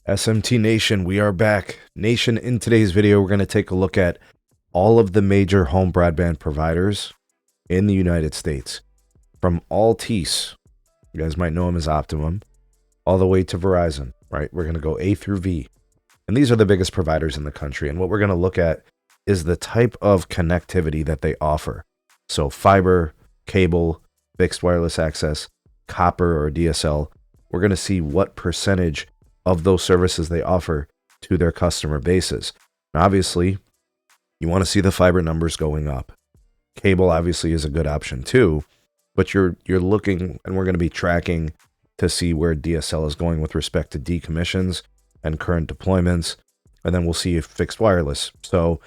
SMT Nation, we are back. Nation, in today's video, we're going to take a look at all of the major home broadband providers in the United States. From Altice, you guys might know them as Optimum, all the way to Verizon, right? We're going to go A through V. And these are the biggest providers in the country. And what we're going to look at is the type of connectivity that they offer. So fiber, cable, fixed wireless access, copper or DSL. We're going to see what percentage of those services they offer to their customer bases. Now, obviously, you want to see the fiber numbers going up. Cable obviously is a good option too, but you're looking, and we're going to be tracking to see where DSL is going with respect to decommissions and current deployments, and then we'll see if fixed wireless. So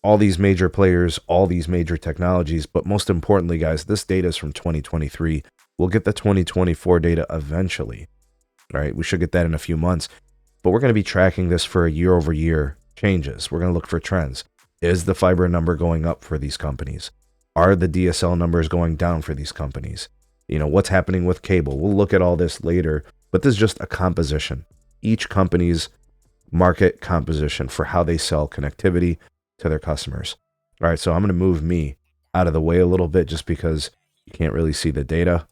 all these major players, all these major technologies, but most importantly, guys, this data is from 2023. We'll get the 2024 data eventually. All right, we should get that in a few months, but we're going to be tracking this for year-over-year changes. We're going to look for trends. Is the fiber number going up for these companies? Are the DSL numbers going down for these companies? You know, what's happening with cable? We'll look at all this later, but this is just a composition. Each company's market composition for how they sell connectivity to their customers. All right, so I'm going to move me out of the way a little bit just because you can't really see the data,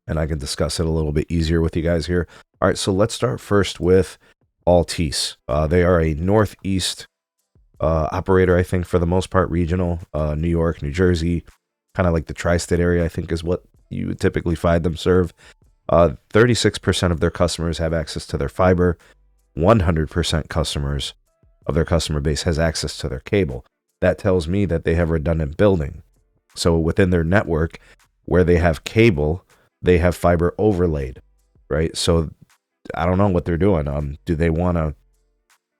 and I can discuss it a little bit easier with you guys here. All right, so let's start first with Altice. They are a Northeast operator, I think, for the most part, regional. New York, New Jersey, kind of like the tri-state area, I think, is what you would typically find them serve. 36% of their customers have access to their fiber. 100% customers of their customer base has access to their cable. That tells me that they have redundant building. So within their network, where they have cable, they have fiber overlaid, right? So I don't know what they're doing. Do they want to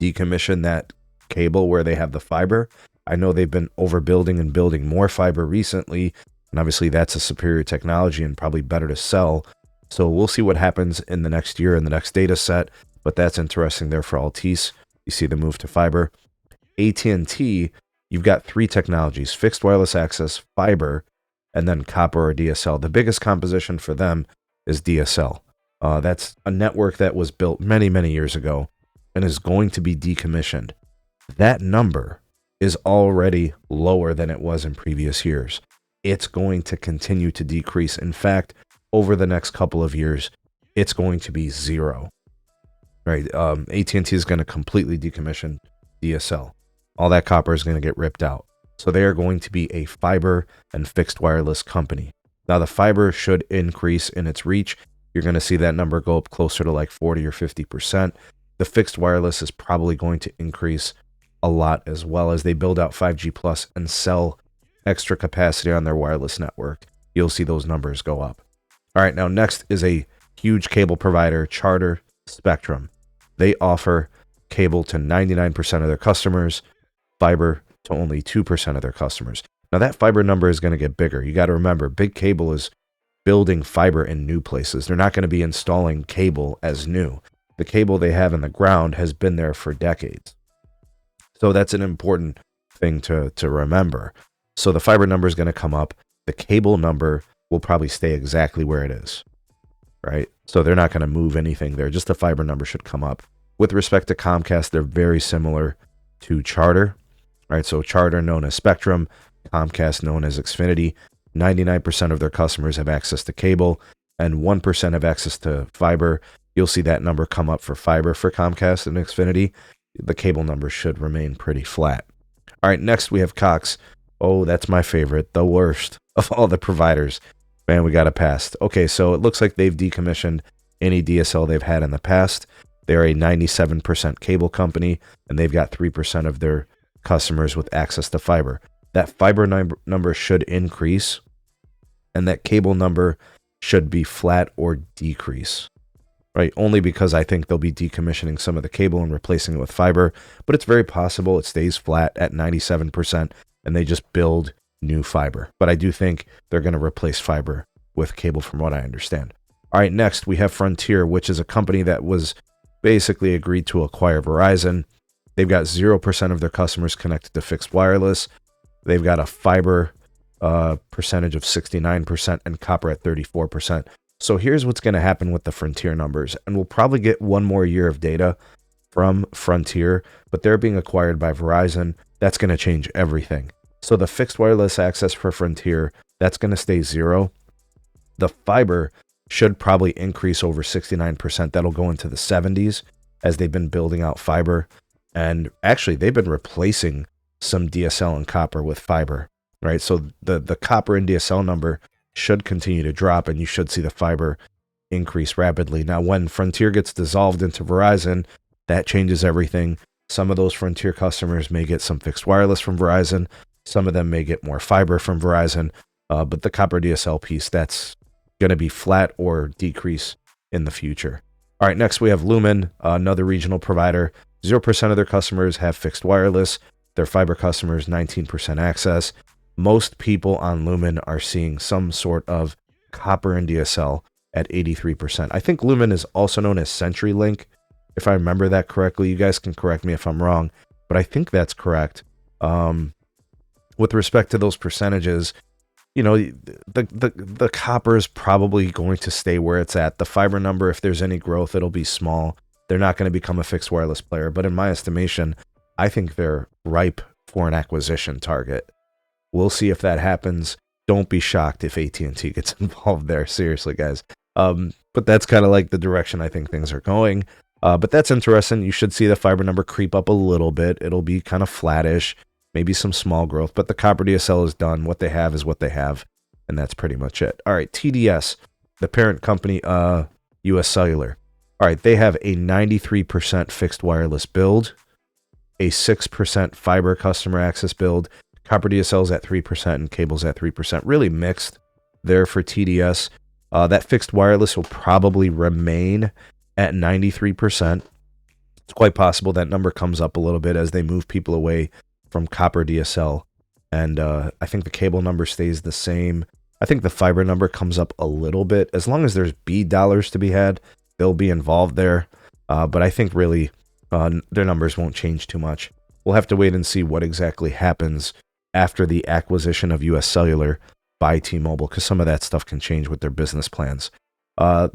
decommission that cable where they have the fiber? I know they've been overbuilding and building more fiber recently, and obviously that's a superior technology and probably better to sell. So we'll see what happens in the next year in the next data set, but that's interesting there for Altice. You see the move to fiber. AT&T, you've got three technologies: fixed wireless access, fiber, and then copper or DSL. The biggest composition for them is DSL. That's a network that was built many, many years ago and is going to be decommissioned. That number is already lower than it was in previous years. It's going to continue to decrease. In fact, over the next couple of years, it's going to be zero. Right? AT&T is going to completely decommission DSL. All that copper is going to get ripped out. So they are going to be a fiber and fixed wireless company. Now, the fiber should increase in its reach. You're going to see that number go up closer to like 40 or 50%. The fixed wireless is probably going to increase a lot as well as they build out 5G Plus and sell extra capacity on their wireless network. You'll see those numbers go up. All right, now next is a huge cable provider, Charter Spectrum. They offer cable to 99% of their customers, fiber to only 2% of their customers. Now that fiber number is going to get bigger. You got to remember, big cable is building fiber in new places. They're not going to be installing cable as new. The cable they have in the ground has been there for decades. So that's an important thing to remember. So the fiber number is going to come up. The cable number will probably stay exactly where it is, right? So they're not going to move anything there. Just the fiber number should come up. With respect to Comcast, they're very similar to Charter, right? So Charter known as Spectrum, Comcast known as XFinity. 99% of their customers have access to cable and 1% have access to fiber. You'll see that number come up for fiber for Comcast and Xfinity. The cable number should remain pretty flat. All right, next we have Cox. Oh, that's my favorite, the worst of all the providers. Man, we got a pass. Okay, so it looks like they've decommissioned any DSL they've had in the past. They're a 97% cable company, and they've got 3% of their customers with access to fiber. That fiber number should increase, and that cable number should be flat or decrease, right? Only because I think they'll be decommissioning some of the cable and replacing it with fiber, but it's very possible it stays flat at 97% and they just build new fiber. But I do think they're going to replace fiber with cable from what I understand. All right, next we have Frontier, which is a company that was basically agreed to acquire Verizon. They've got 0% of their customers connected to fixed wireless. They've got a fiber percentage of 69% and copper at 34%. So here's what's going to happen with the Frontier numbers, and we'll probably get one more year of data from Frontier, but they're being acquired by Verizon. That's going to change everything. So the fixed wireless access for Frontier, that's going to stay 0. The fiber should probably increase over 69%. That'll go into the 70s as they've been building out fiber. And actually, they've been replacing some DSL and copper with fiber, right? So the copper and DSL number should continue to drop, and you should see the fiber increase rapidly. Now, when Frontier gets dissolved into Verizon, that changes everything. Some of those Frontier customers may get some fixed wireless from Verizon. Some of them may get more fiber from Verizon. But the copper DSL piece, that's going to be flat or decrease in the future. All right, next we have Lumen, another regional provider. 0% of their customers have fixed wireless. Their fiber customers, 19% access. Most people on Lumen are seeing some sort of copper and DSL at 83%. I think Lumen is also known as CenturyLink, if I remember that correctly. You guys can correct me if I'm wrong, but I think that's correct. With respect to those percentages, you know, the copper is probably going to stay where it's at. The fiber number, if there's any growth, it'll be small. They're not going to become a fixed wireless player, but in my estimation, I think they're ripe for an acquisition target. We'll see if that happens. Don't be shocked if AT&T gets involved there. Seriously, guys. But that's kind of like the direction I think things are going. But that's interesting. You should see the fiber number creep up a little bit. It'll be kind of flattish, maybe some small growth, but the copper DSL is done. What they have is what they have, and that's pretty much it. All right, TDS, the parent company, US Cellular. All right, they have a 93% fixed wireless build, a 6% fiber customer access build. Copper DSL is at 3% and cables at 3%. Really mixed there for TDS. That fixed wireless will probably remain at 93%. It's quite possible that number comes up a little bit as they move people away from copper DSL. And I think the cable number stays the same. I think the fiber number comes up a little bit. As long as there's BEAD dollars to be had, they'll be involved there. But I think really their numbers won't change too much. We'll have to wait and see what exactly happens after the acquisition of US Cellular by T-Mobile, because some of that stuff can change with their business plans.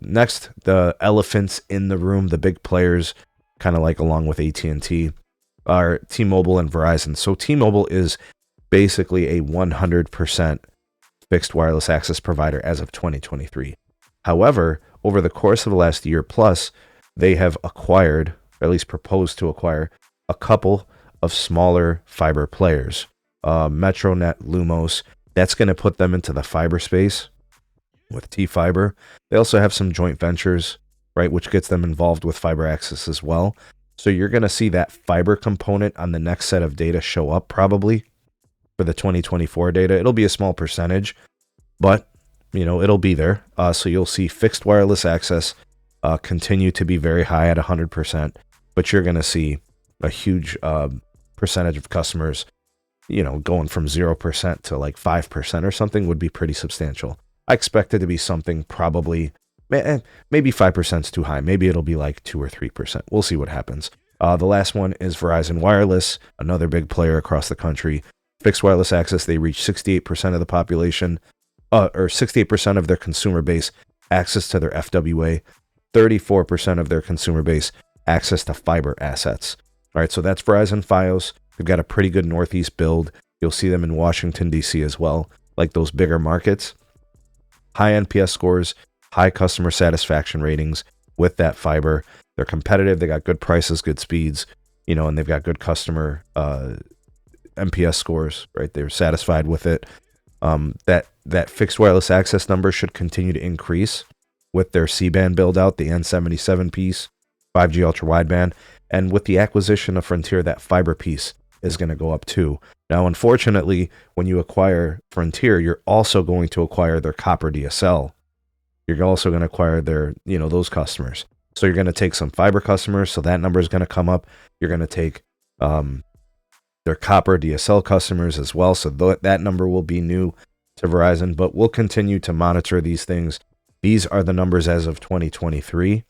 Next, the elephants in the room, the big players, kind of like along with AT&T, are T-Mobile and Verizon. So T-Mobile is basically a 100% fixed wireless access provider as of 2023. However, over the course of the last year plus, they have acquired, or at least proposed to acquire, a couple of smaller fiber players. Metronet, Lumos, that's going to put them into the fiber space with T-Fiber. They also have some joint ventures, right, which gets them involved with fiber access as well. So you're going to see that fiber component on the next set of data show up probably for the 2024 data. It'll be a small percentage, but, you know, it'll be there. So you'll see fixed wireless access continue to be very high at 100%, but you're going to see a huge percentage of customers, you know, going from 0% to like 5% or something would be pretty substantial. I expect it to be something probably, maybe 5% is too high. Maybe it'll be like 2 or 3%. We'll see what happens. The last one is Verizon Wireless, another big player across the country. Fixed wireless access, they reach 68% of the population, or 68% of their consumer base access to their FWA, 34% of their consumer base access to fiber assets. All right, so that's Verizon Fios. They've got a pretty good Northeast build. You'll see them in Washington, D.C. as well, like those bigger markets. High NPS scores, high customer satisfaction ratings with that fiber. They're competitive. They got good prices, good speeds, you know, and they've got good customer NPS scores, right? They're satisfied with it. That fixed wireless access number should continue to increase with their C-band build out, the N77 piece, 5G ultra wideband, and with the acquisition of Frontier, that fiber piece is going to go up too. Now, unfortunately, when you acquire Frontier, you're also going to acquire their copper DSL. You're also going to acquire their, you know, those customers. So you're going to take some fiber customers, so that number is going to come up. You're going to take their copper DSL customers as well, so that number will be new to Verizon, but we'll continue to monitor these things. These are the numbers as of 2023.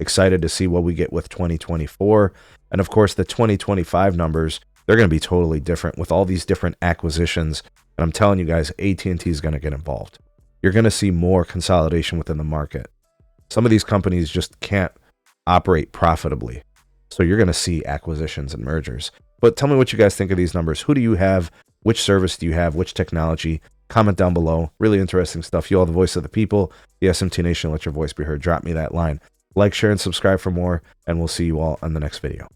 Excited to see what we get with 2024. And of course, the 2025 numbers, they're going to be totally different with all these different acquisitions. And I'm telling you guys, AT&T is going to get involved. you're going to see more consolidation within the market. Some of these companies just can't operate profitably. So you're going to see acquisitions and mergers. But tell me what you guys think of these numbers. Who do you have? Which service do you have? Which technology? Comment down below. Really interesting stuff. You all the voice of the people. The SMT Nation, let your voice be heard. Drop me that line. Like, share, and subscribe for more, and we'll see you all on the next video.